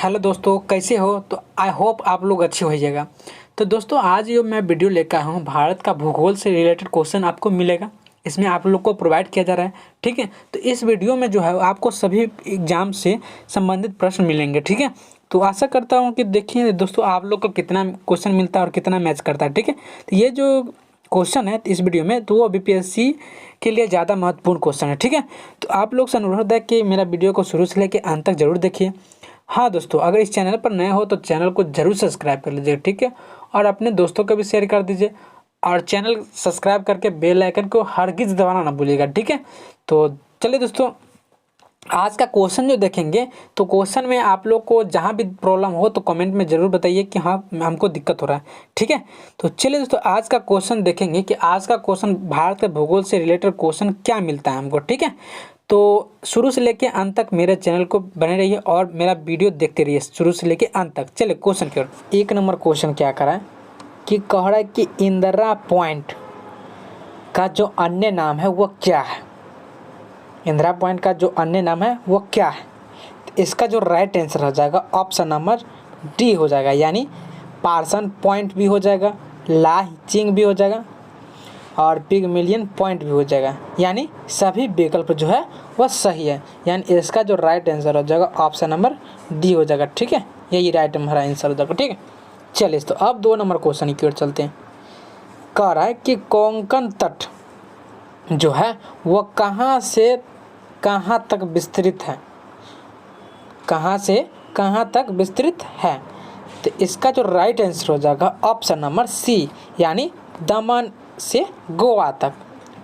Hello दोस्तों, कैसे हो? तो आई होप आप लोग अच्छे होइएगा। तो दोस्तों, आज जो मैं वीडियो लेकर आया हूँ, भारत का भूगोल से रिलेटेड क्वेश्चन आपको मिलेगा। इसमें आप लोग को प्रोवाइड किया जा रहा है, ठीक है। तो इस वीडियो में जो है आपको सभी एग्जाम से संबंधित प्रश्न मिलेंगे, ठीक है। तो आशा करता हूँ कि देखिए दोस्तों, आप लोग को कितना क्वेश्चन मिलता है और कितना मैच करता है, ठीक है। तो ये जो क्वेश्चन है इस वीडियो में, तो वो बीपीएससी के लिए ज़्यादा महत्वपूर्ण क्वेश्चन है, ठीक है। तो आप लोग से अनुरोध है कि मेरा वीडियो को शुरू से लेकर अंत तक जरूर देखिए। हाँ दोस्तों, अगर इस चैनल पर नए हो तो चैनल को जरूर सब्सक्राइब कर लीजिए, ठीक है। और अपने दोस्तों को भी शेयर कर दीजिए, और चैनल सब्सक्राइब करके बेल आइकन को हरगिज़ दबाना ना भूलिएगा, ठीक है। तो चलिए दोस्तों, आज का क्वेश्चन जो देखेंगे, तो क्वेश्चन में आप लोग को जहाँ भी प्रॉब्लम हो तो कमेंट में ज़रूर बताइए कि हाँ हमको दिक्कत हो रहा है, ठीक है। तो चलिए दोस्तों, आज का क्वेश्चन देखेंगे कि आज का क्वेश्चन भारत के भूगोल से रिलेटेड क्वेश्चन क्या मिलता है हमको, ठीक है। तो शुरू से लेके अंत तक मेरे चैनल को बने रहिए और मेरा वीडियो देखते रहिए शुरू से लेके अंत तक। चलिए क्वेश्चन की ओर। एक नंबर क्वेश्चन क्या करा है कि कह रहा है कि इंदिरा पॉइंट का जो अन्य नाम है वो क्या है। इंदिरा पॉइंट का जो अन्य नाम है वो क्या है। तो इसका जो राइट आंसर हो जाएगा ऑप्शन नंबर डी हो जाएगा, यानी पार्सन पॉइंट भी हो जाएगा, लाइचिंग भी हो जाएगा और पिगमेलियन पॉइंट भी हो जाएगा। यानी सभी विकल्प जो है वह सही है, यानी इसका जो राइट आंसर हो जाएगा ऑप्शन नंबर डी हो जाएगा, ठीक है। यही राइट हमारा आंसर हो जाएगा, ठीक है। चलिए तो अब 2 नंबर क्वेश्चन की ओर चलते हैं। कह रहा है कि कोंकण तट जो है वह कहाँ से कहाँ तक विस्तृत है। कहाँ से कहाँ तक विस्तृत है। तो इसका जो राइट आंसर हो जाएगा ऑप्शन नंबर सी, यानी दमन से गोवा तक,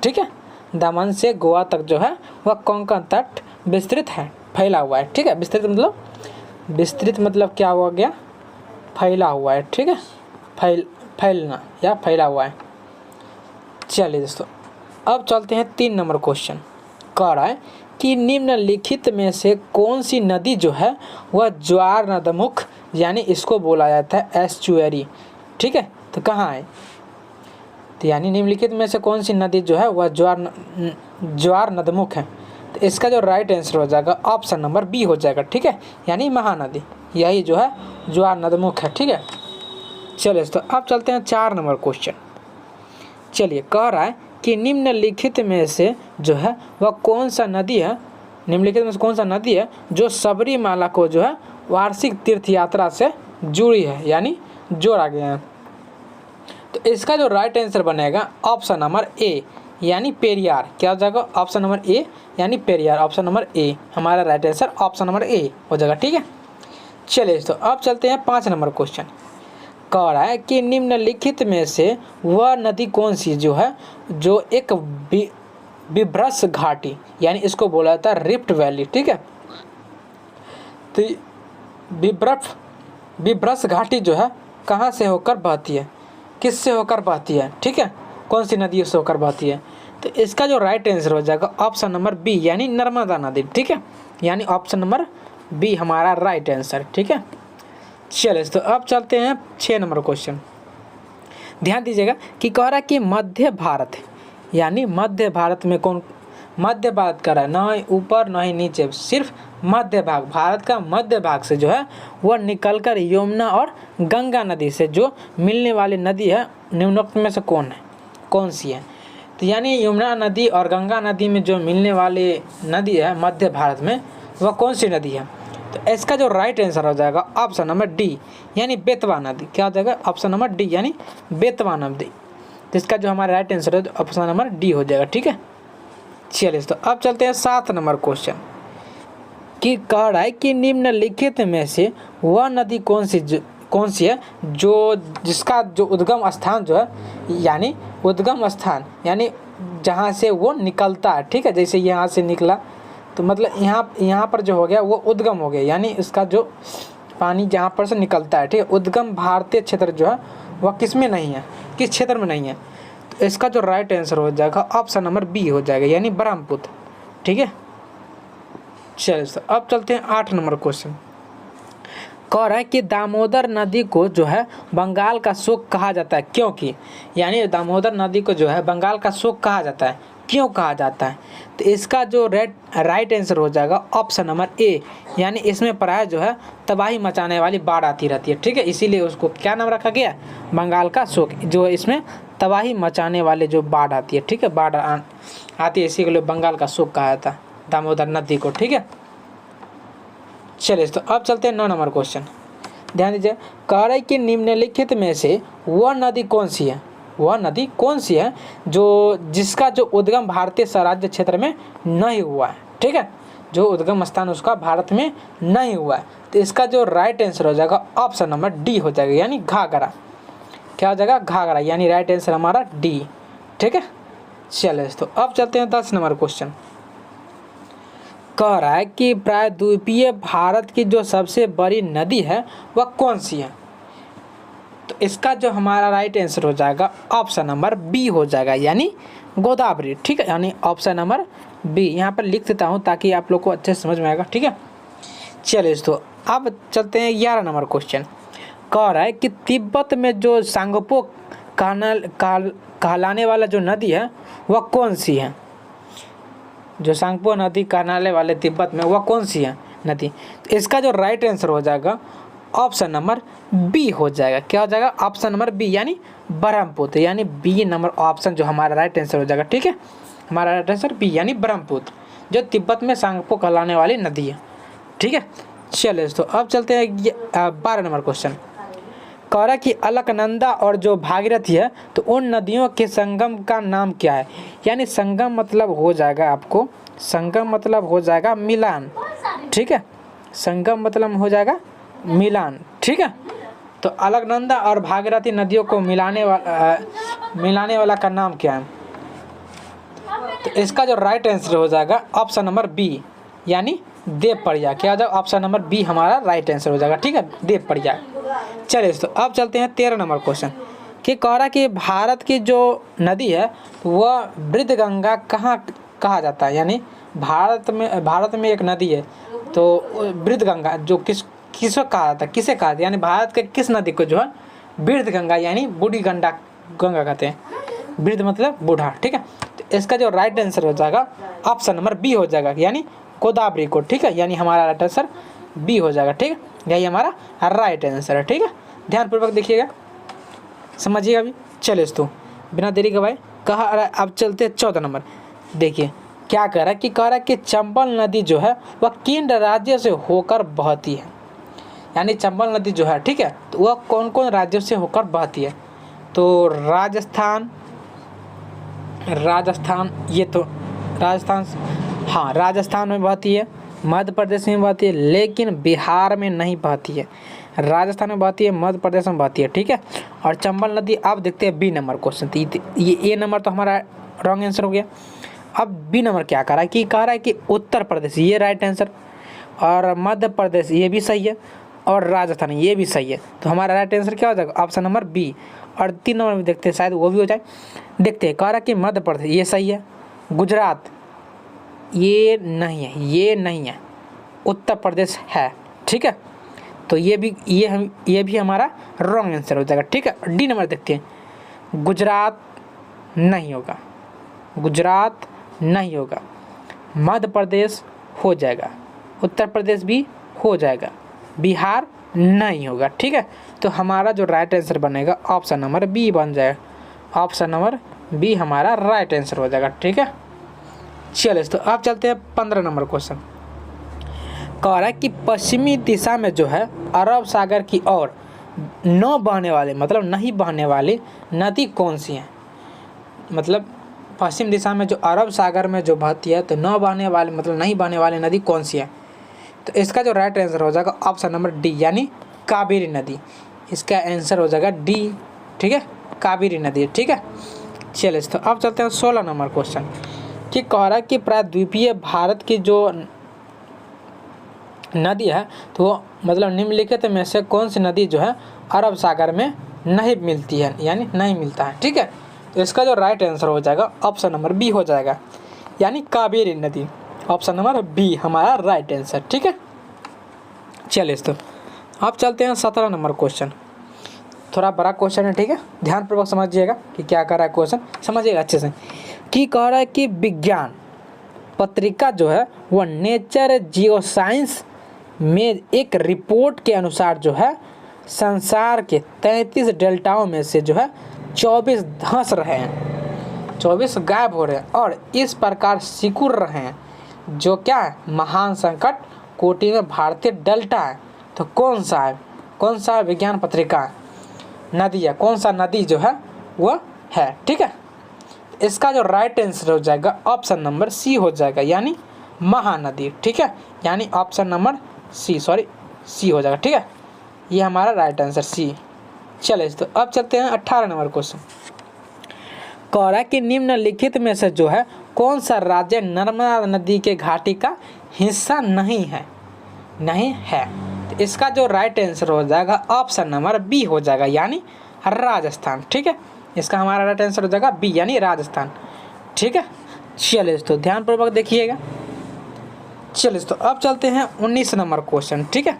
ठीक है। दमन से गोवा तक जो है वह कोंकण तट विस्तृत है, फैला हुआ है, ठीक है। विस्तृत मतलब क्या हो गया? फैला हुआ है, ठीक है। फैलना या फैला हुआ है। चलिए दोस्तों, अब चलते हैं 3 नंबर क्वेश्चन। कह रहा है कि निम्नलिखित में से कौन सी नदी जो है वह ज्वार नदमुख, यानी इसको बोला जाता है एस्चुअरी, ठीक है। तो कहाँ है? तो यानी निम्नलिखित में से कौन सी नदी जो है वह ज्वार नदमुख है। तो इसका जो राइट आंसर हो जाएगा ऑप्शन नंबर बी हो जाएगा, ठीक है। यानी महानदी, यही जो है ज्वार नदमुख है, ठीक है। चलिए तो अब चलते हैं 4 नंबर क्वेश्चन। चलिए, कह रहा है कि निम्नलिखित में से जो है वह कौन सा नदी है, निम्नलिखित में से कौन सा नदी है जो सबरीमाला को जो है वार्षिक तीर्थ यात्रा से जुड़ी है, यानी जोड़ा गया है। तो इसका जो राइट आंसर बनेगा ऑप्शन नंबर ए, यानी पेरियार। क्या हो जाएगा? ऑप्शन नंबर ए, यानी पेरियार। ऑप्शन नंबर ए हमारा right answer option number A हो जाएगा, ठीक है। चलिए तो अब चलते हैं 5 नंबर क्वेश्चन। कह रहा है कि निम्नलिखित में से वह नदी कौन सी जो है जो एक विभ्रस घाटी, यानी इसको बोला जाता है रिफ्ट वैली, ठीक है। तो विभ्रस घाटी जो है कहाँ से होकर बहती है, किससे होकर बहती है, ठीक है। कौन सी नदी से होकर बहती है। तो इसका जो राइट आंसर हो जाएगा ऑप्शन नंबर बी, यानी नर्मदा नदी, ठीक है। यानी ऑप्शन नंबर बी हमारा राइट आंसर, ठीक है। चलिए तो अब चलते हैं 6 नंबर क्वेश्चन। ध्यान दीजिएगा कि कह रहा है कि मध्य भारत, यानी मध्य भारत में कौन, मध्य भारत का है, ना ही ऊपर ना ही नीचे, सिर्फ मध्य भाग, भारत का मध्य भाग से जो है वह निकलकर यमुना और गंगा नदी से जो मिलने वाली नदी है, निम्नलिखित में से कौन सी है। तो यानी यमुना नदी और गंगा नदी में जो मिलने वाली नदी है मध्य भारत में, वह कौन सी नदी है। तो इसका जो राइट आंसर हो जाएगा ऑप्शन नंबर डी, यानी बेतवा नदी। क्या हो जाएगा? ऑप्शन नंबर डी, यानी बेतवा नदी। तो इसका जो हमारा राइट आंसर है ऑप्शन नंबर डी हो जाएगा, ठीक है। चलिए तो अब चलते हैं 7 नंबर क्वेश्चन कि कह रहा है कि निम्नलिखित में से वह नदी कौन सी है जो जिसका जो उद्गम स्थान जो है, यानी उद्गम स्थान यानी जहाँ से वो निकलता है, ठीक है। जैसे यहाँ से निकला तो मतलब यहाँ पर जो हो गया वो उद्गम हो गया, यानी इसका जो पानी जहाँ पर से निकलता है, ठीक है। उद्गम भारतीय क्षेत्र जो है वह किस में नहीं है, किस क्षेत्र में नहीं है। तो इसका जो राइट आंसर हो जाएगा ऑप्शन नंबर बी हो जाएगा, यानी ब्रह्मपुत्र, ठीक है। चलिए तो अब चलते हैं 8 नंबर क्वेश्चन। कह रहा है कि दामोदर नदी को जो है बंगाल का शोक कहा जाता है, क्योंकि, यानी दामोदर नदी को जो है बंगाल का शोक कहा जाता है, क्यों कहा जाता है? तो इसका जो राइट आंसर हो जाएगा ऑप्शन नंबर ए, यानी इसमें प्राय जो है तबाही मचाने वाली बाढ़ आती रहती है, ठीक है, इसीलिए उसको क्या नाम रखा गया? बंगाल का शोक, जो इसमें तबाही मचाने वाले जो बाढ़ आती है, ठीक है, बाढ़ आती है, इसी के लिए बंगाल का शोक कहा जाता है दामोदर नदी को, ठीक है। चलिए तो अब चलते हैं 9 नंबर क्वेश्चन, ध्यान दीजिए। कह रहा है कि निम्नलिखित में से वह नदी कौन सी है? वह नदी कौन सी है जिसका जो उद्गम भारतीय स्वराज्य क्षेत्र में नहीं हुआ है, ठीक है, जो उद्गम स्थान उसका भारत में नहीं हुआ है। तो इसका जो राइट आंसर हो जाएगा ऑप्शन नंबर डी हो जाएगा, यानी घाघरा। क्या हो जाएगा? घाघरा, यानी राइट आंसर हमारा डी, ठीक है। चलिए तो अब चलते हैं 10 नंबर क्वेश्चन। कह रहा है कि प्रायद्वीपीय भारत की जो सबसे बड़ी नदी है वह कौन सी है? तो इसका जो हमारा राइट आंसर हो जाएगा ऑप्शन नंबर बी हो जाएगा, यानी गोदावरी, ठीक है, यानी ऑप्शन नंबर बी। यहाँ पर लिख देता हूँ ताकि आप लोग को अच्छे से समझ में आएगा, ठीक है। चलिए तो अब चलते हैं 11 नंबर क्वेश्चन। कह रहा है कि तिब्बत में जो सांगपो कहलाने वाला जो नदी है वह कौन सी है? जो सांगपो नदी कहलाने वाले तिब्बत में वह कौन सी है नदी? तो इसका जो राइट आंसर हो जाएगा ऑप्शन नंबर बी हो जाएगा। क्या हो जाएगा? ऑप्शन नंबर बी, यानी ब्रह्मपुत्र, यानी बी नंबर ऑप्शन जो हमारा राइट आंसर हो जाएगा, ठीक है। हमारा राइट आंसर बी, यानी ब्रह्मपुत्र, जो तिब्बत में सांगपो कहलाने वाली नदी है, ठीक है। चलिए तो अब चलते हैं 12 नंबर क्वेश्चन। कह रहा है कि अलकनंदा और जो भागीरथी है तो उन नदियों के संगम का नाम क्या है? यानी संगम मतलब हो जाएगा आपको, संगम मतलब हो जाएगा मिलान, ठीक है, संगम मतलब हो जाएगा मिलान, ठीक है। तो अलकनंदा और भागीरथी नदियों को मिलाने वाला का नाम क्या है? तो इसका जो राइट आंसर हो जाएगा ऑप्शन नंबर बी, यानी देवप्रयाग। क्या हो जाएगा? ऑप्शन नंबर बी हमारा राइट आंसर हो जाएगा, ठीक है, देवप्रयाग। चलिए तो अब चलते हैं 13 नंबर क्वेश्चन कि कह रहा कि भारत की जो नदी है वह वृद्धगंगा कहाँ कहा जाता है? यानी भारत में एक नदी है तो वृद्धगंगा जो किसको कहा जाता है, किसे कहा जाता है? यानी भारत के किस नदी को जो है वृद्धगंगा यानी बूढ़ी गंगा कहते हैं। वृद्ध मतलब बूढ़ा, ठीक है। तो इसका जो राइट आंसर हो जाएगा ऑप्शन नंबर बी हो जाएगा, यानी गोदावरी को, ठीक है, यानी हमारा राइट आंसर बी हो जाएगा, ठीक है, यही हमारा राइट आंसर है, ठीक है। ध्यानपूर्वक देखिएगा, समझिएगा अभी। चलिए तो बिना देरी के भाई कहा। अब चलते हैं 14 नंबर। देखिए क्या कह रहा है कि चंबल नदी जो है वह किन राज्य से होकर बहती है? यानी चंबल नदी जो है, ठीक है, तो वह कौन कौन राज्यों से होकर बहती है? तो राजस्थान, ये तो राजस्थान, हाँ राजस्थान में बहती है, मध्य प्रदेश में बहती है, लेकिन बिहार में नहीं बहती है। राजस्थान में बहती है, मध्य प्रदेश में बहती है, ठीक है। और चंबल नदी, अब देखते हैं बी नंबर क्वेश्चन। ये ए नंबर तो हमारा रॉन्ग आंसर हो गया। अब बी नंबर क्या कह रहा है कि उत्तर प्रदेश, ये राइट आंसर, और मध्य प्रदेश ये भी सही है, और राजस्थान ये भी सही है। तो हमारा राइट आंसर क्या हो जाएगा? Option number B. और 3 नंबर में देखते हैं, शायद वो भी हो जाए। देखते हैं, कह रहा कि मध्य प्रदेश ये सही है, गुजरात ये नहीं है, उत्तर प्रदेश है, ठीक है। तो ये भी हमारा रॉन्ग आंसर हो जाएगा, ठीक है। डी नंबर देखते हैं, गुजरात नहीं होगा, मध्य प्रदेश हो जाएगा, उत्तर प्रदेश भी हो जाएगा, बिहार नहीं होगा, ठीक है। तो हमारा जो राइट आंसर बनेगा ऑप्शन नंबर बी बन जाएगा। ऑप्शन नंबर बी हमारा राइट आंसर हो जाएगा, ठीक है। चलिए तो अब चलते हैं 15 नंबर क्वेश्चन। कह रहा है कि पश्चिमी दिशा में जो है अरब सागर की ओर न बहने वाले, मतलब नहीं बहने वाली नदी कौन सी है? मतलब पश्चिम दिशा में जो अरब सागर में जो बहती है तो न बहने वाली मतलब नहीं बहने वाली नदी कौन सी है? तो इसका जो राइट आंसर हो जाएगा ऑप्शन नंबर डी, यानी कावेरी नदी। इसका आंसर हो जाएगा डी, ठीक है, कावेरी नदी, ठीक है। चलिए तो अब चलते हैं 16 नंबर क्वेश्चन कि कह रहा है कि प्रायद्वीपीय भारत की जो नदी है तो वो मतलब निम्नलिखित में से कौन सी नदी जो है अरब सागर में नहीं मिलती है, यानी नहीं मिलता है, ठीक है। तो इसका जो राइट आंसर हो जाएगा ऑप्शन नंबर बी हो जाएगा, यानी कावेरी नदी। ऑप्शन नंबर बी हमारा राइट आंसर, ठीक है। चलिए तो अब चलते हैं 17 नंबर क्वेश्चन। थोड़ा बड़ा क्वेश्चन है, ठीक है, ध्यानपूर्वक समझिएगा कि क्या कर रहा है क्वेश्चन, समझिएगा अच्छे से। कि कह रहा है कि विज्ञान पत्रिका जो है वह नेचर जियोसाइंस में एक रिपोर्ट के अनुसार जो है संसार के 33 डेल्टाओं में से जो है 24 धंस रहे हैं, 24 गायब हो रहे हैं और इस प्रकार सिकुड़ रहे हैं, जो क्या है महान संकट कोटि में भारतीय डेल्टा है। तो कौन सा है विज्ञान पत्रिका नदी है, कौन सा नदी जो है वो है, ठीक है। इसका जो राइट आंसर हो जाएगा ऑप्शन नंबर सी हो जाएगा, यानी महानदी, ठीक है, यानी ऑप्शन नंबर सी हो जाएगा, ठीक है, ये हमारा राइट आंसर सी। चलिए तो अब चलते हैं 18 नंबर क्वेश्चन। कह रहा है कि निम्नलिखित में से जो है कौन सा राज्य नर्मदा नदी के घाटी का हिस्सा नहीं है, तो इसका जो राइट आंसर हो जाएगा ऑप्शन नंबर बी हो जाएगा, यानी राजस्थान, ठीक है, इसका हमारा राइट आंसर हो जाएगा बी, यानी राजस्थान, ठीक है। चलिए तो ध्यानपूर्वक देखिएगा। चलिए तो अब चलते हैं 19 नंबर क्वेश्चन, ठीक है।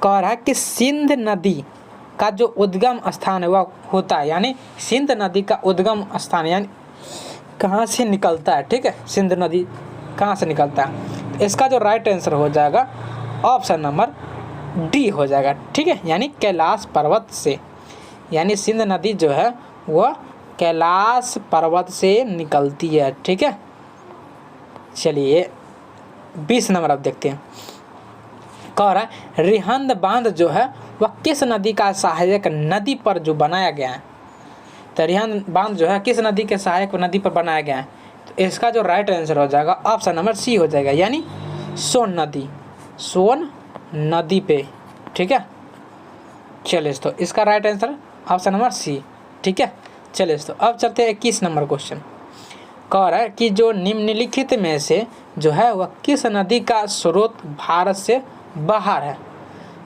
कह रहा है कि सिंध नदी का जो उद्गम स्थान है वह होता है, यानी सिंध नदी का उद्गम स्थान यानी कहाँ से निकलता है, ठीक है, सिंध नदी कहाँ से निकलता है, तो इसका जो राइट आंसर हो जाएगा ऑप्शन नंबर डी हो जाएगा, ठीक है, यानी कैलाश पर्वत से, यानी सिंध नदी जो है वह कैलाश पर्वत से निकलती है, ठीक है। चलिए 20 नंबर अब देखते हैं। कह रहा है रिहंद बांध जो है वह किस नदी का सहायक नदी पर जो बनाया गया है, तो रिहंद बांध जो है किस नदी के सहायक नदी पर बनाया गया है, तो इसका जो राइट आंसर हो जाएगा ऑप्शन नंबर सी हो जाएगा, यानी सोन नदी पे, ठीक है। चलिए तो इसका right answer option number C, ठीक है। चलिए तो अब चलते हैं 21 नंबर क्वेश्चन। कह रहा है कि जो निम्नलिखित में से जो है वह किस नदी का स्रोत भारत से बाहर है,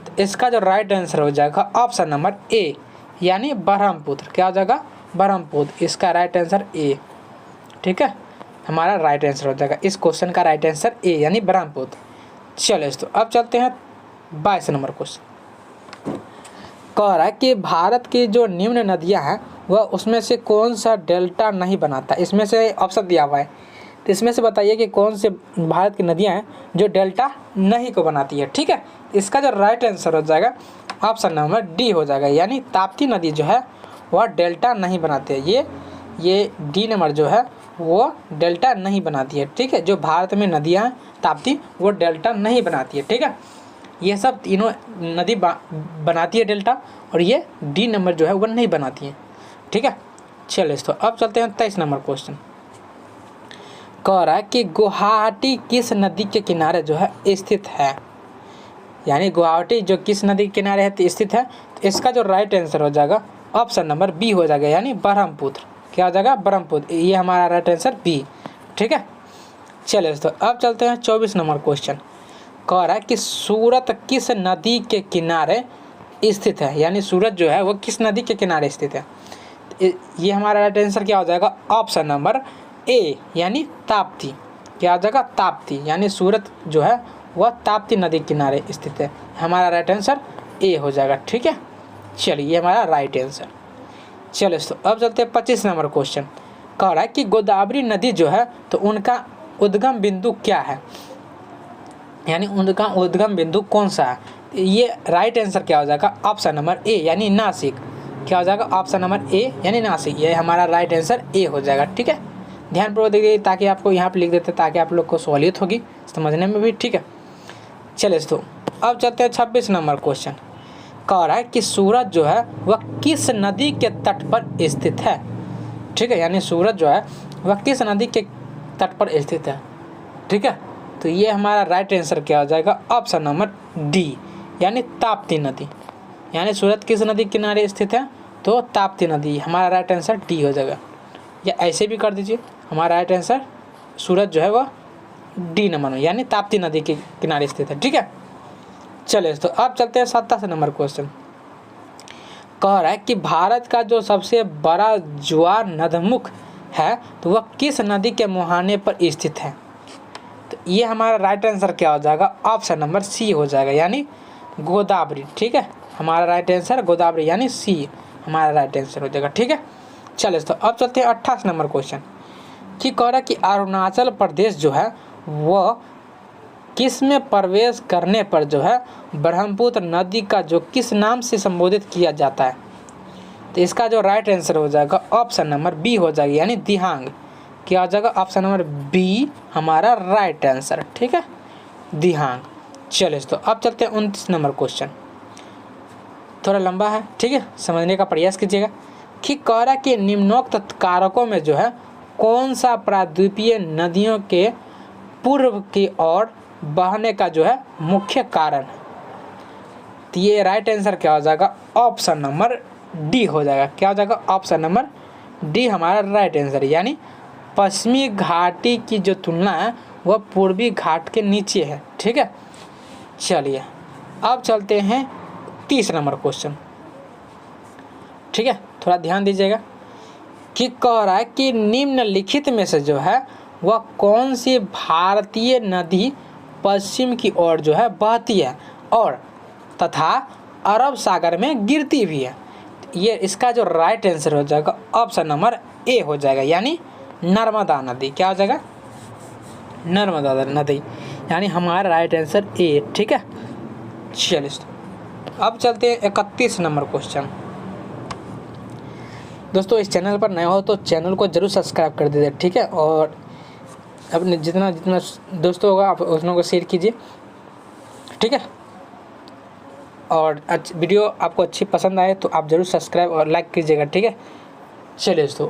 तो इसका जो राइट आंसर हो जाएगा ऑप्शन नंबर ए, यानी ब्रह्मपुत्र, क्या हो जाएगा ब्रह्मपुत्र, इसका राइट आंसर ए, ठीक है, हमारा राइट आंसर हो जाएगा इस क्वेश्चन का राइट आंसर ए, यानी ब्रह्मपुत्र। चलिए तो अब चलते हैं 22 नंबर क्वेश्चन। कह रहा है कि भारत की जो निम्न नदियां हैं वह उसमें से कौन सा डेल्टा नहीं बनाता, इसमें से ऑप्शन दिया हुआ है, तो इसमें से बताइए कि कौन से भारत की नदियां हैं जो डेल्टा नहीं को बनाती है, ठीक है। इसका जो राइट आंसर हो जाएगा ऑप्शन नंबर डी हो जाएगा, यानी ताप्ती नदी जो है वह डेल्टा नहीं बनाती है, ये डी नंबर जो है वो डेल्टा नहीं बनाती है, ठीक है। जो भारत में नदियाँ हैं ताप्ती वो डेल्टा नहीं बनाती है, ठीक है। ये सब तीनों नदी बनाती है डेल्टा, और ये डी नंबर जो है वो नहीं बनाती है, ठीक है। चलिए तो अब चलते हैं 23 नंबर क्वेश्चन। कह रहा है कि गुवाहाटी किस नदी के किनारे जो है स्थित है, यानी गुवाहाटी जो किस नदी के किनारे है स्थित है, तो इसका जो राइट आंसर हो जाएगा ऑप्शन नंबर बी हो जाएगा, यानी ब्रह्मपुत्र, क्या हो जाएगा ब्रह्मपुत्र, ये हमारा राइट आंसर बी, ठीक है। चलिए तो अब चलते हैं 24 नंबर क्वेश्चन। कह रहा है कि सूरत किस नदी के किनारे स्थित है, यानी सूरत जो है वो किस नदी के किनारे स्थित है, ये हमारा राइट आंसर क्या हो जाएगा ऑप्शन नंबर ए, यानी ताप्ती, क्या हो जाएगा ताप्ती, यानी सूरत जो है वह ताप्ती नदी के किनारे स्थित है, हमारा राइट आंसर ए हो जाएगा, ठीक है। चलिए ये हमारा राइट आंसर। चलिए तो अब चलते हैं 25 नंबर क्वेश्चन। कह रहा है कि गोदावरी नदी जो है तो उनका उद्गम बिंदु क्या है, यानी उनका उद्गम बिंदु कौन सा है, ये राइट आंसर क्या हो जाएगा ऑप्शन नंबर ए, यानी नासिक, क्या हो जाएगा ऑप्शन नंबर ए, यानी नासिक, ये हमारा राइट आंसर ए हो जाएगा, ठीक है। ध्यानपूर्वक देखिए ताकि आपको यहाँ पे लिख देते ताकि आप लोग को सहूलियत होगी समझने में भी, ठीक है। चलिए तो अब चलते हैं 26 नंबर क्वेश्चन। कह रहा है कि सूरत जो है वह किस नदी के तट पर स्थित है, ठीक है, यानी सूरत जो है वह किस नदी के तट पर स्थित है, ठीक है। तो ये हमारा राइट आंसर क्या हो जाएगा ऑप्शन नंबर डी, यानी ताप्ती नदी, यानी सूरत किस नदी के किनारे स्थित है, तो ताप्ती नदी, हमारा राइट आंसर डी हो जाएगा, या ऐसे भी कर दीजिए, हमारा राइट आंसर सूरत जो है वह डी नंबर में, यानी ताप्ती नदी के किनारे स्थित है, ठीक है। चलिए तो अब चलते हैं 27 नंबर क्वेश्चन। कह रहा है कि भारत का जो सबसे बड़ा ज्वार नदमुख है तो वह किस नदी के मुहाने पर स्थित है, तो ये हमारा राइट आंसर क्या हो जाएगा ऑप्शन नंबर सी हो जाएगा, यानी गोदावरी, ठीक है, हमारा राइट आंसर गोदावरी, यानी सी हमारा राइट आंसर हो जाएगा, ठीक है। चलिए तो अब चलते हैं 28 नंबर क्वेश्चन। कि कह रहा है कि अरुणाचल प्रदेश जो है वह किस में प्रवेश करने पर जो है ब्रह्मपुत्र नदी का जो किस नाम से संबोधित किया जाता है। तो इसका जो राइट आंसर हो जाएगा ऑप्शन नंबर बी हो जाएगा, यानी दिहांग। क्या हो जाएगा? ऑप्शन नंबर बी हमारा राइट आंसर। ठीक है, दिहांग। चलिए तो अब चलते हैं 29 नंबर क्वेश्चन। थोड़ा लंबा है, ठीक है, समझने का प्रयास कीजिएगा। कि कह रहा कि निम्नोक्त कारकों में जो है कौन सा प्रायद्वीपीय नदियों के पूर्व की ओर बहने का जो है मुख्य कारण है। तो ये राइट आंसर क्या हो जाएगा? ऑप्शन नंबर डी हो जाएगा। क्या हो जाएगा? ऑप्शन नंबर डी हमारा राइट आंसर, यानी पश्चिमी घाटी की जो तुलना है वह पूर्वी घाट के नीचे है। ठीक है, चलिए अब चलते हैं 30 नंबर क्वेश्चन। ठीक है, थोड़ा ध्यान दीजिएगा। कि कह रहा है कि निम्नलिखित में से जो है वह कौन सी भारतीय नदी पश्चिम की ओर जो है बहती है और तथा अरब सागर में गिरती भी है। ये इसका जो राइट आंसर हो जाएगा ऑप्शन नंबर ए हो जाएगा, यानी नर्मदा नदी। क्या हो जाएगा? नर्मदा नदी, यानी हमारा राइट आंसर ए। ठीक है, चलिए अब चलते हैं 31 नंबर क्वेश्चन। दोस्तों इस चैनल पर नए हो तो चैनल को जरूर सब्सक्राइब कर दीजिए। ठीक है, और अपने जितना दोस्तों होगा आप उन लोगों को शेयर कीजिए। ठीक है, और वीडियो आपको अच्छी पसंद आए तो आप जरूर सब्सक्राइब और लाइक कीजिएगा। ठीक है, चलिए दोस्तों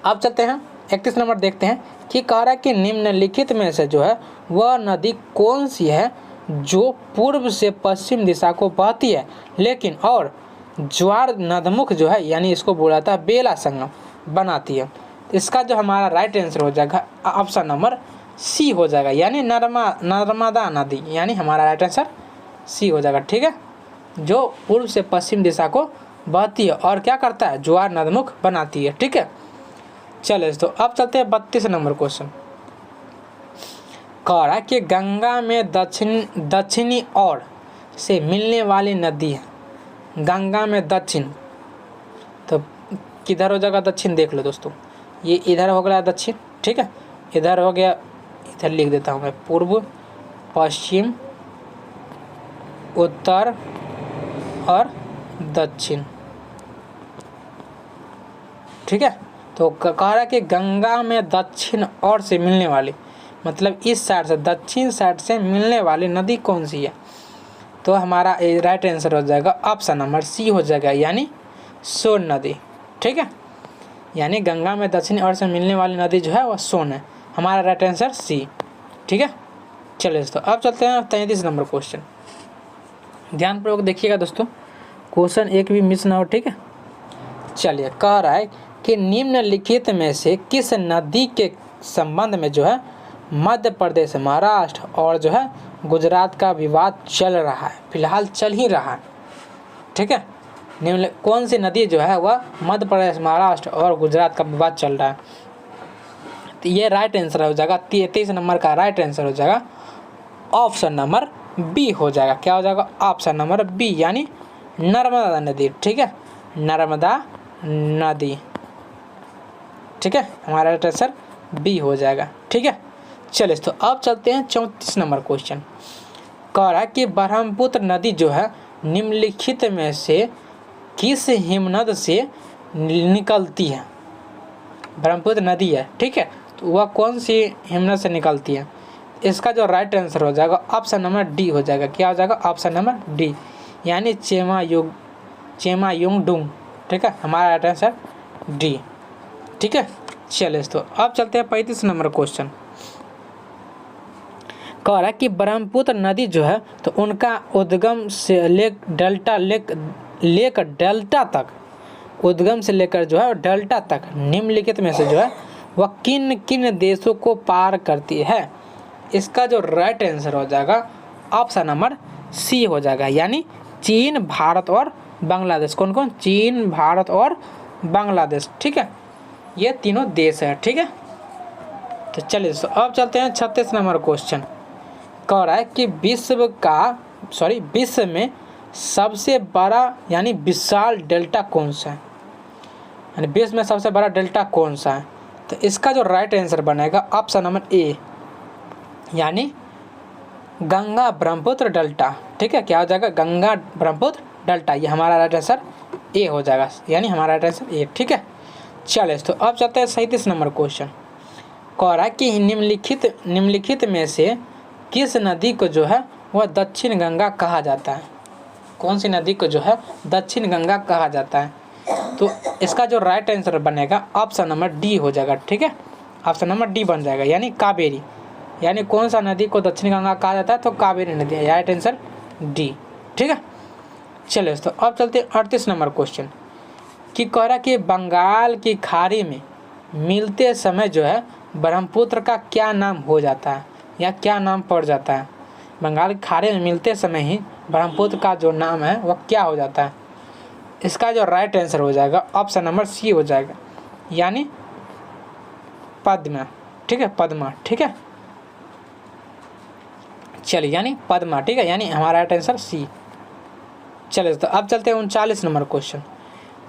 अब चलते हैं 31 नंबर देखते हैं। कि कह रहा है कि निम्नलिखित में से जो है वह नदी कौन सी है जो पूर्व से पश्चिम दिशा को बहती है लेकिन और ज्वार नदमुख जो है, यानी इसको बोला था बेला संगम बनाती है। इसका जो हमारा राइट आंसर हो जाएगा ऑप्शन नंबर सी हो जाएगा, यानी नर्मदा नदी, यानी हमारा राइट आंसर सी हो जाएगा। ठीक है, जो पूर्व से पश्चिम दिशा को बहती है और क्या करता है? ज्वार नदमुख बनाती है। ठीक है, चलिए तो अब चलते हैं 32 नंबर क्वेश्चन। कह रहा है कि गंगा में दक्षिणी ओर से मिलने वाली नदी है। गंगा में दक्षिण, तो किधर हो जाएगा दक्षिण? देख लो दोस्तों, ये इधर हो गया दक्षिण। ठीक है, इधर हो गया, इधर लिख देता हूँ मैं, पूर्व, पश्चिम, उत्तर और दक्षिण। ठीक है, तो कह रहा है कि गंगा में दक्षिण ओर से मिलने वाली, मतलब इस साइड से, दक्षिण साइड से मिलने वाली नदी कौन सी है? तो हमारा राइट आंसर हो जाएगा ऑप्शन नंबर सी हो जाएगा, यानी सोन नदी। ठीक है, यानी गंगा में दक्षिण ओर से मिलने वाली नदी जो है वह सोन है। हमारा राइट आंसर सी। ठीक है, चलिए दोस्तों अब चलते हैं 33 नंबर क्वेश्चन। ध्यानपूर्वक देखिएगा दोस्तों, क्वेश्चन एक भी मिस ना हो। ठीक है, चलिए कह रहा है कि निम्नलिखित में से किस नदी के संबंध में जो है मध्य प्रदेश, महाराष्ट्र और जो है गुजरात का विवाद चल रहा है, फिलहाल चल ही रहा है। ठीक है, निम्न कौन सी नदी जो है वह मध्य प्रदेश, महाराष्ट्र और गुजरात का विवाद चल रहा है? तो ये राइट आंसर हो जाएगा 33 नंबर का राइट आंसर हो जाएगा ऑप्शन नंबर बी हो जाएगा। क्या हो जाएगा? ऑप्शन नंबर बी, यानी नर्मदा नदी। ठीक है, नर्मदा नदी। ठीक है, हमारा राइट आंसर बी हो जाएगा। ठीक है, चलिए तो अब चलते हैं 34 नंबर क्वेश्चन। कह रहा है कि ब्रह्मपुत्र नदी जो है निम्नलिखित में से किस हिमनद से निकलती है? ब्रह्मपुत्र नदी है, ठीक है, तो वह कौन सी हिमनद से निकलती है? इसका जो राइट आंसर हो जाएगा ऑप्शन नंबर डी हो जाएगा। क्या हो जाएगा? ऑप्शन नंबर डी, यानी चेमायुंगडुंग। ठीक है, हमारा राइट आंसर डी। ठीक है, चलिए तो अब चलते हैं 35 नंबर क्वेश्चन। कह रहा है कि ब्रह्मपुत्र नदी जो है तो उनका उद्गम से लेक डेल्टा तक, उद्गम से लेकर जो है डेल्टा तक निम्नलिखित में से जो है वह किन किन देशों को पार करती है? इसका जो राइट आंसर हो जाएगा ऑप्शन नंबर सी हो जाएगा, यानी चीन, भारत और बांग्लादेश। कौन कौन? चीन, भारत और बांग्लादेश। ठीक है, ये तीनों देश है। ठीक है, तो चलिए अब चलते हैं 36 नंबर क्वेश्चन। कह रहा है कि विश्व में सबसे बड़ा यानी विशाल डेल्टा कौन सा है? यानी विश्व में सबसे बड़ा डेल्टा कौन सा है? तो इसका जो राइट आंसर बनेगा ऑप्शन नंबर ए, यानी गंगा ब्रह्मपुत्र डेल्टा। ठीक है, क्या हो जाएगा? गंगा ब्रह्मपुत्र डेल्टा। ये हमारा राइट आंसर ए हो जाएगा, यानी हमारा राइट आंसर ए। ठीक है, चलिए तो अब चलते हैं 37 नंबर क्वेश्चन। कह रहा है कि निम्नलिखित में से किस नदी को जो है वह दक्षिण गंगा कहा जाता है? कौन सी नदी को जो है दक्षिण गंगा कहा जाता है? तो इसका जो राइट आंसर बनेगा ऑप्शन नंबर डी हो जाएगा। ठीक है, ऑप्शन नंबर डी बन जाएगा, यानी कावेरी। यानी कौन सा नदी को दक्षिण गंगा कहा जाता है? तो कावेरी नदी है, राइट आंसर डी। ठीक है, चलिए तो अब चलते 38 नंबर क्वेश्चन कि कह रहा कि बंगाल की खाड़ी में मिलते समय जो है ब्रह्मपुत्र का क्या नाम हो जाता है या क्या नाम पड़ जाता है? बंगाल की खाड़ी में मिलते समय ही ब्रह्मपुत्र का जो नाम है वह क्या हो जाता है? इसका जो राइट आंसर हो जाएगा ऑप्शन नंबर सी हो जाएगा, यानी पद्मा। ठीक है, पद्मा। ठीक है, चलिए यानी पद्मा। ठीक है, यानी हमारा राइट आंसर सी। चलिए तो अब चलते हैं 39 नंबर क्वेश्चन।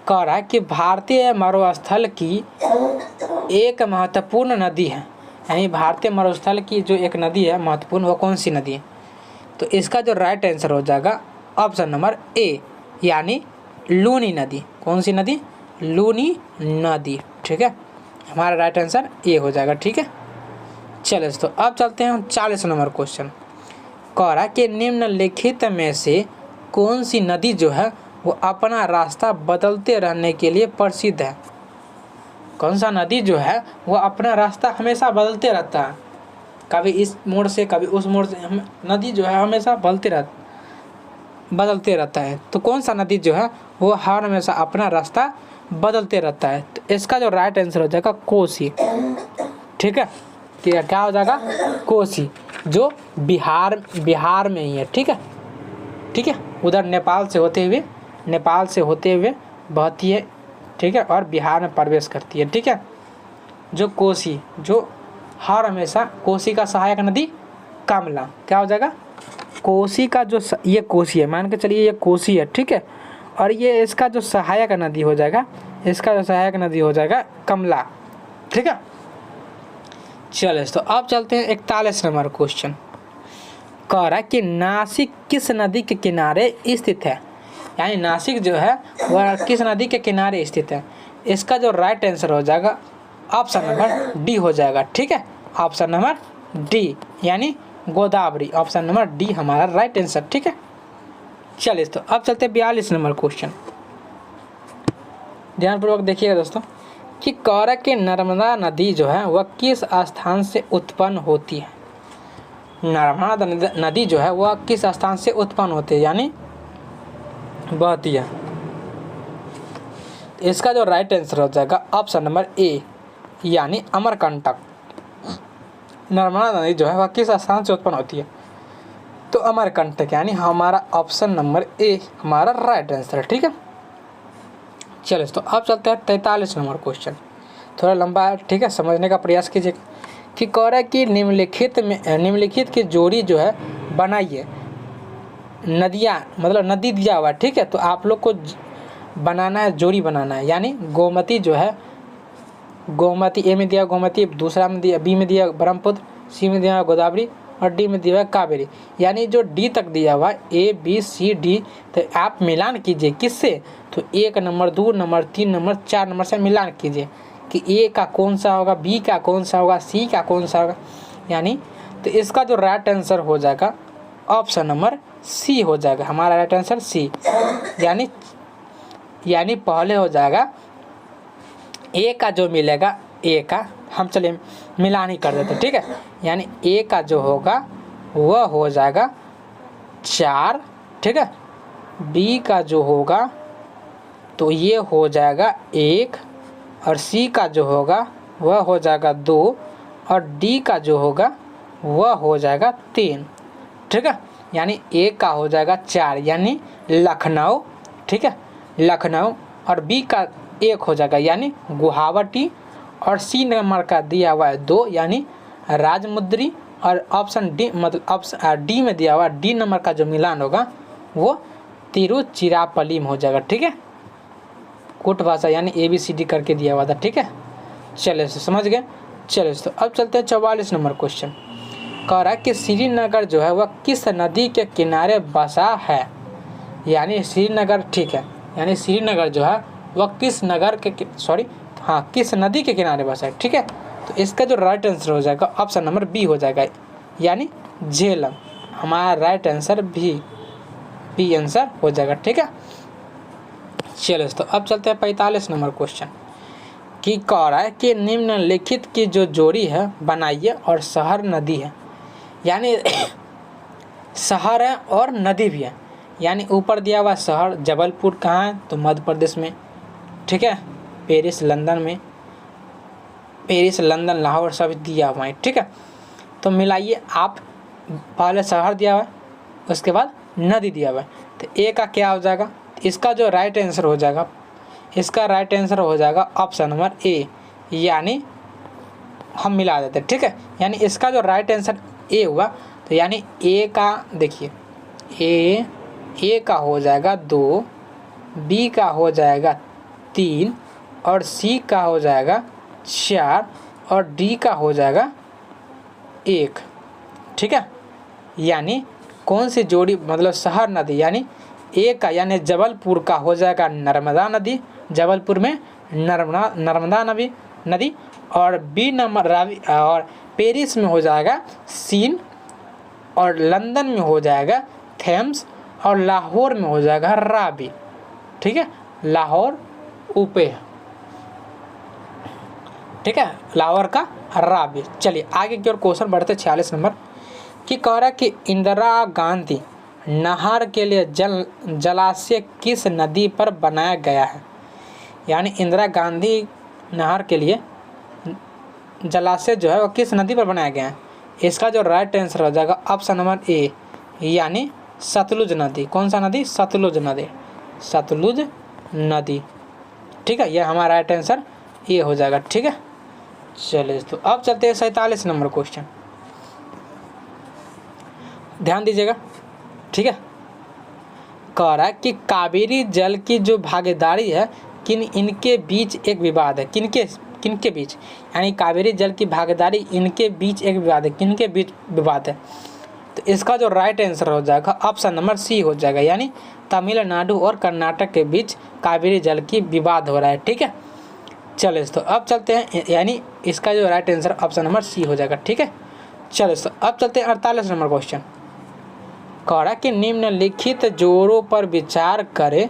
कह रहा है कि भारतीय मरुस्थल की एक महत्वपूर्ण नदी है, यानी भारतीय मरुस्थल की जो एक नदी है महत्वपूर्ण, वो कौन सी नदी है? तो इसका जो राइट आंसर हो जाएगा ऑप्शन नंबर ए, यानी लूनी नदी। कौन सी नदी? लूनी नदी। ठीक है, हमारा राइट आंसर ए हो जाएगा। ठीक है, चलिए तो अब चलते हैं 40 नंबर क्वेश्चन। कह रहा है कि निम्नलिखित में से कौन सी नदी जो है वो अपना रास्ता बदलते रहने के लिए प्रसिद्ध है? कौन सा नदी जो है वो अपना रास्ता हमेशा बदलते रहता है, कभी इस मोड़ से कभी उस मोड़ से, नदी जो है हमेशा बदलते रहता है। तो कौन सा नदी जो है वो हर हमेशा अपना रास्ता बदलते रहता है? तो इसका जो राइट आंसर हो जाएगा कोसी। ठीक है, क्या हो जाएगा? कोसी, जो बिहार में ही है। ठीक है, ठीक है, उधर नेपाल से होते हुए बहती है। ठीक है, और बिहार में प्रवेश करती है। ठीक है, जो कोसी, जो हर हमेशा कोसी का सहायक नदी कमला, क्या हो जाएगा? कोसी का जो ये कोसी है, मान के चलिए ये कोसी है। ठीक है, और ये इसका जो सहायक नदी हो जाएगा, कमला। ठीक है, चलिए तो अब चलते हैं 41 नंबर क्वेश्चन। कह रहा है कि नासिक किस नदी के किनारे स्थित है? यानी नासिक जो है वह किस नदी के किनारे स्थित है? इसका जो राइट आंसर हो जाएगा ऑप्शन नंबर डी हो जाएगा। ठीक है, ऑप्शन नंबर डी, यानी गोदावरी। ऑप्शन नंबर डी हमारा राइट आंसर। ठीक है, चलिए तो अब चलते हैं 42 नंबर क्वेश्चन। ध्यानपूर्वक देखिएगा दोस्तों कि कह रहा है कि नर्मदा नदी जो है वह किस स्थान से उत्पन्न होती है? नर्मदा नदी जो है वह किस स्थान से उत्पन्न होती है, यानी बहती है? इसका जो राइट आंसर हो जाएगा ऑप्शन नंबर ए, यानी अमरकंटक। नर्मदा नदी जो है वह किस स्थान से उत्पन्न होती है? तो अमरकंटक, यानी हमारा ऑप्शन नंबर ए हमारा राइट आंसर। ठीक है, चलिए तो अब चलते हैं 43 नंबर क्वेश्चन। थोड़ा लंबा है, ठीक है, समझने का प्रयास कीजिए। कि कह रहा है कि निम्नलिखित की जोड़ी जो है बनाइए। नदियाँ मतलब नदी दिया हुआ है। ठीक है, तो आप लोग को बनाना है, जोड़ी बनाना है। यानी गोमती जो है, गोमती ए में दिया गोमती, दूसरा में दिया बी में दिया ब्रह्मपुत्र, सी में दिया गोदावरी और डी में दिया हुआ कावेरी। यानी जो डी तक दिया हुआ ए बी सी डी, तो आप मिलान कीजिए किससे? तो 1 नंबर 2 नंबर 3 नंबर 4 नंबर से मिलान कीजिए कि ए का कौन सा होगा, बी का कौन सा होगा, सी का कौन सा होगा। यानी तो इसका जो राइट आंसर हो जाएगा ऑप्शन नंबर सी हो जाएगा, हमारा राइट आंसर सी। यानी पहले हो जाएगा ए का जो मिलेगा, ए का हम चलिए मिलान ही कर देते। ठीक है, यानी ए का जो होगा वह हो जाएगा 4। ठीक है, बी का जो होगा तो ये हो जाएगा 1 और सी का जो होगा वह हो जाएगा 2 और डी का जो होगा वह हो जाएगा 3। ठीक है, यानी ए का हो जाएगा 4 यानी लखनऊ। ठीक है, लखनऊ और बी का 1 हो जाएगा यानी गुवाहाटी और सी नंबर का दिया हुआ है 2 यानी राजमुंद्री और ऑप्शन डी मतलब ऑप्शन डी में दिया हुआ डी नंबर का जो मिलान होगा वो तिरुचिरापल्ली में हो जाएगा। ठीक है, कुट भाषा यानी ABCD करके दिया हुआ था। ठीक है, चलिए समझ गए। चलिए तो अब चलते हैं 44 नंबर क्वेश्चन। कह रहा है कि श्रीनगर जो है वह किस नदी के किनारे बसा है। यानी श्रीनगर, ठीक है, यानी श्रीनगर जो है वह किस नदी के किनारे बसा है। ठीक है, तो इसका जो राइट आंसर हो जाएगा ऑप्शन नंबर बी हो जाएगा, यानी झेलम। हमारा राइट आंसर बी आंसर हो जाएगा। ठीक है, चलिए तो अब चलते हैं 45 नंबर क्वेश्चन की। कह रहा है कि निम्नलिखित की जो जोड़ी है बनाइए और शहर नदी है। यानी शहर है और नदी भी है। यानी ऊपर दिया हुआ शहर जबलपुर कहाँ है, तो मध्य प्रदेश में। ठीक है, पेरिस लंदन लाहौर सब दिया हुआ है। ठीक है, तो मिलाइए आप। पहले शहर दिया हुआ है, उसके बाद नदी दिया हुआ है, तो ए का क्या हो जाएगा। इसका जो राइट आंसर हो जाएगा, इसका राइट आंसर हो जाएगा ऑप्शन नंबर ए, यानी हम मिला देते हैं। ठीक है, यानी इसका जो राइट आंसर ए हुआ, तो यानी ए का देखिए, ए का हो जाएगा 2, बी का हो जाएगा 3 और सी का हो जाएगा 4 और डी का हो जाएगा 1। ठीक है, यानी कौन सी जोड़ी, मतलब शहर नदी, यानी ए का यानी जबलपुर का हो जाएगा नर्मदा नदी, जबलपुर में नर्मदा नदी और बी नंबर रावी, और पेरिस में हो जाएगा सीन, और लंदन में हो जाएगा थेम्स, और लाहौर में हो जाएगा रावी। ठीक है, लाहौर ऊपे, ठीक है, लाहौर का रावी। चलिए आगे की ओर क्वेश्चन बढ़ते 46 नंबर की। कह रहा है कि इंदिरा गांधी नहर के लिए जलाशय किस नदी पर बनाया गया है। यानी इंदिरा गांधी नहर के लिए जलाशय जो है वो किस नदी पर बनाया गया है। इसका जो राइट आंसर हो जाएगा ऑप्शन नंबर ए, यानी सतलुज नदी। कौन सा नदी, सतलुज नदी। ठीक है, यह हमारा राइट आंसर ए हो जाएगा। ठीक है, चलिए तो अब चलते हैं 47 नंबर क्वेश्चन, ध्यान दीजिएगा। ठीक है, कह रहा है कि कावेरी जल की जो भागीदारी है इनके बीच एक विवाद है। किनके बीच, यानी कावेरी जल की भागीदारी इनके बीच एक विवाद है। किनके बीच विवाद है, तो इसका जो राइट आंसर हो जाएगा ऑप्शन नंबर सी हो जाएगा, यानी तमिलनाडु और कर्नाटक के बीच कावेरी जल की विवाद हो रहा है। ठीक है, चलिए तो अब चलते हैं, यानी इसका जो right answer option number C हो जाएगा। ठीक है, चलिए तो अब चलते हैं 48 नंबर क्वेश्चन। कह रहा कि निम्नलिखित जोड़ों पर विचार करें,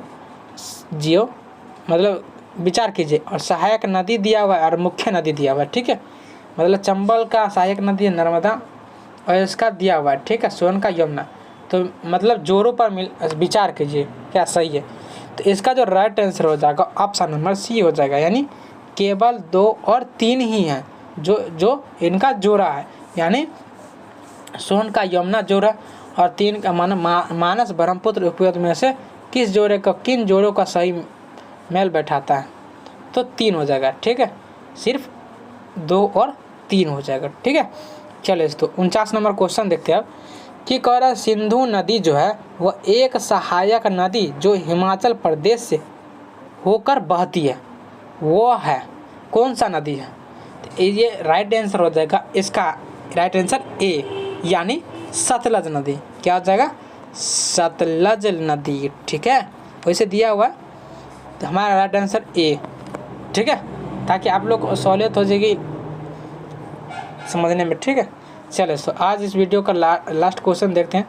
मतलब विचार कीजिए, और सहायक नदी दिया हुआ है और मुख्य नदी दिया हुआ है। ठीक है, मतलब चंबल का सहायक नदी है नर्मदा, और इसका दिया हुआ है, ठीक है, सोन का यमुना। तो मतलब जोड़ों पर विचार कीजिए क्या सही है। तो इसका जो राइट आंसर हो जाएगा ऑप्शन नंबर सी हो जाएगा, यानी केवल 2 और 3 ही हैं जो इनका जोड़ा है। यानी सोन का यमुना जोड़ा और 3 का मानस ब्रह्मपुत्र उपयोग में से किन जोड़ों का सही मेल बैठाता है, तो 3 हो जाएगा। ठीक है, सिर्फ 2 और 3 हो जाएगा। ठीक है, चलिए तो 49 नंबर क्वेश्चन देखते हैं अब कि कह रहा है सिंधु नदी जो है वह एक सहायक नदी जो हिमाचल प्रदेश से होकर बहती है, वो है कौन सा नदी है। तो ये राइट आंसर हो जाएगा, इसका राइट आंसर ए, यानी सतलज नदी। क्या हो जाएगा, सतलज नदी। ठीक है, वैसे दिया हुआ है, तो हमारा राइट आंसर ए। ठीक है, ताकि आप लोग को सहूलियत हो जाएगी समझने में। ठीक है, चलो तो आज इस वीडियो का लास्ट क्वेश्चन देखते हैं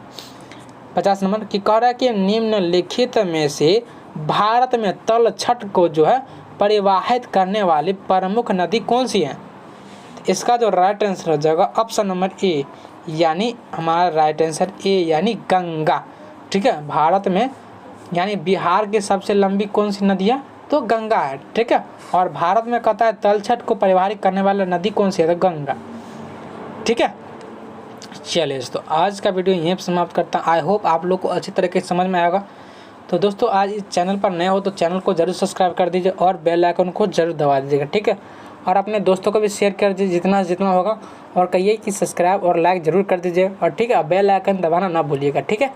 50 नंबर की। कह रहा है कि निम्नलिखित में से भारत में तलछट को जो है परिवाहित करने वाली प्रमुख नदी कौन सी है। तो इसका जो राइट आंसर हो जाएगा ऑप्शन नंबर ए, यानी हमारा राइट आंसर ए, यानी गंगा। ठीक है, भारत में यानी बिहार की सबसे लंबी कौन सी नदी है, तो गंगा है। ठीक है, और भारत में कहता है तलछट को परिवाहित करने वाला नदी कौन सी है, तो गंगा। ठीक है, चलिए तो आज का वीडियो यहीं पर समाप्त करता हूँ। आई होप आप लोग को अच्छी तरीके से समझ में आएगा। तो दोस्तों आज इस चैनल पर नए हो तो चैनल को जरूर सब्सक्राइब कर दीजिए और बेल आइकन को जरूर दबा दीजिएगा। ठीक है, और अपने दोस्तों को भी शेयर कर दीजिए जितना होगा, और कहिए कि सब्सक्राइब और लाइक ज़रूर कर दीजिए, और ठीक है बेल आइकन दबाना ना भूलिएगा। ठीक है,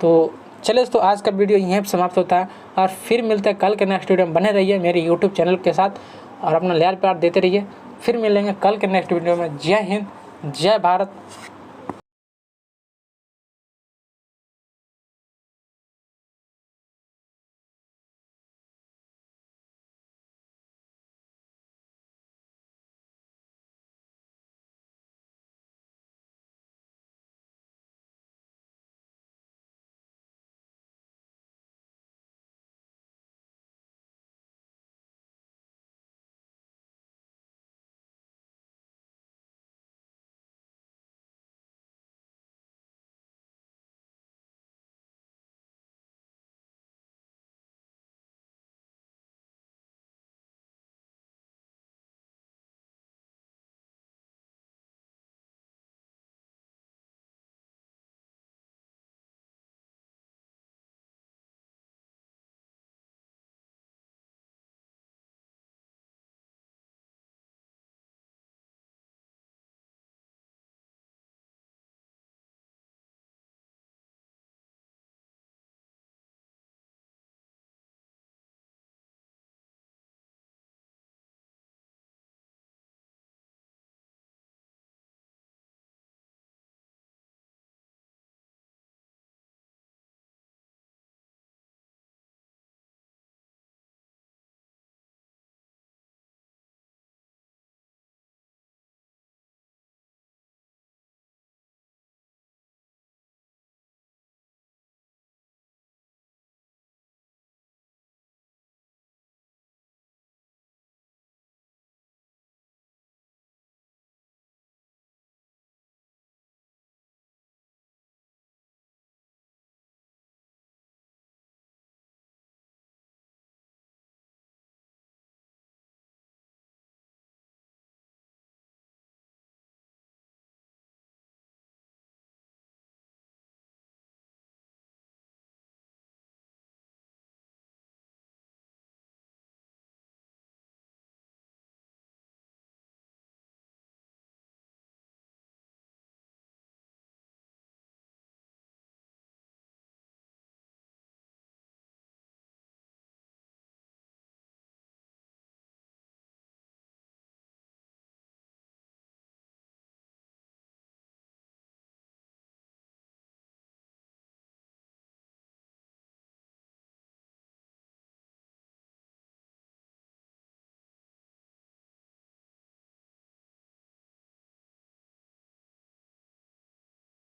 तो चलिए दोस्तों आज का वीडियो यहीं पर समाप्त होता है, और फिर मिलते हैं कल के नेक्स्ट वीडियो में। बने रहिए मेरे यूट्यूब चैनल के साथ, और अपना प्यार देते रहिए। फिर मिलेंगे कल के नेक्स्ट वीडियो में। जय हिंद, जय भारत।